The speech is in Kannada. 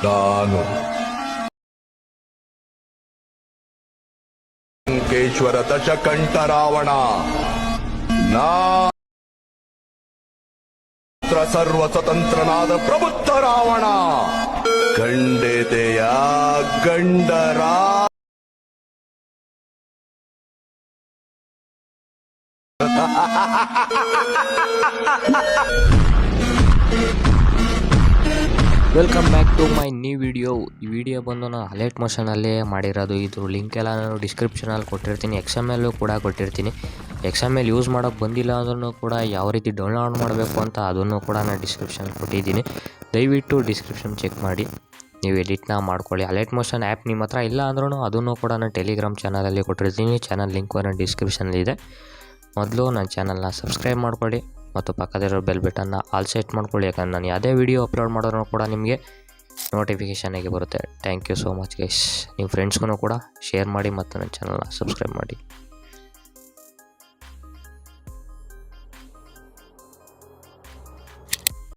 ನಾನು ಲಂಕೇಶ್ವರ ದಶಕಂಠ ರಾವಣ, ಸರ್ವ ಸ್ವತಂತ್ರನಾದ ಪ್ರಬುದ್ಧ ರಾವಣ. ಗಂಡೆದೆಯ ಗಂಡರಾ welcome back to my new video. ಈ ವಿಡಿಯೋ ಬಂದು ನಾನು ಅಲರ್ಟ್ ಮೋಷನಲ್ಲೇ ಮಾಡಿರೋದು. ಇದ್ರ ಲಿಂಕ್ ಎಲ್ಲ ನಾನು ಡಿಸ್ಕ್ರಿಪ್ಷನಲ್ಲಿ ಕೊಟ್ಟಿರ್ತೀನಿ, XML ಕೂಡ ಕೊಟ್ಟಿರ್ತೀನಿ. XML ಯೂಸ್ ಮಾಡೋಕ್ಕೆ ಬಂದಿಲ್ಲ ಅಂದ್ರೂ ಕೂಡ ಯಾವ ರೀತಿ ಡೌನ್ಲೋಡ್ ಮಾಡಬೇಕು ಅಂತ ಅದನ್ನು ಕೂಡ ನಾನು ಡಿಸ್ಕ್ರಿಪ್ಷನ್ ಕೊಟ್ಟಿದ್ದೀನಿ. ದಯವಿಟ್ಟು ಡಿಸ್ಕ್ರಿಪ್ಷನ್ ಚೆಕ್ ಮಾಡಿ ನೀವು ಎಡಿಟ್ನ ಮಾಡ್ಕೊಳ್ಳಿ. ಅಲರ್ಟ್ ಮೋಷನ್ ಆ್ಯಪ್ ನಿಮ್ಮ ಹತ್ರ ಇಲ್ಲ ಅಂದ್ರೂ ಅದನ್ನು ಕೂಡ ನಾನು ಟೆಲಿಗ್ರಾಮ್ ಚಾನಲಲ್ಲಿ ಕೊಟ್ಟಿರ್ತೀನಿ. ಚಾನಲ್ ಲಿಂಕು ನನ್ನ ಡಿಸ್ಕ್ರಿಪ್ಷನಲ್ಲಿದೆ. ಮೊದಲು ನನ್ನ ಚಾನಲ್ನ ಸಬ್ಸ್ಕ್ರೈಬ್ ಮಾಡ್ಕೊಳ್ಳಿ ಮತ್ತು ಪಕ್ಕದಲ್ಲಿರೋ ಬೆಲ್ ಬಟನ್ನ ಆಲ್ ಸೆಟ್ ಮಾಡ್ಕೊಳ್ಳಿ, ಯಾಕಂದರೆ ನಾನು ಯಾವುದೇ ವೀಡಿಯೋ ಅಪ್ಲೋಡ್ ಮಾಡೋದ್ರೂ ಕೂಡ ನಿಮಗೆ ನೋಟಿಫಿಕೇಷನ್ ಆಗಿ ಬರುತ್ತೆ. Thank you so much guys. ನಿಮ್ಮ ಫ್ರೆಂಡ್ಸ್ಗೂ ಕೂಡ ಶೇರ್ ಮಾಡಿ ಮತ್ತು ನನ್ನ ಚಾನಲ್ನ ಸಬ್ಸ್ಕ್ರೈಬ್ ಮಾಡಿ.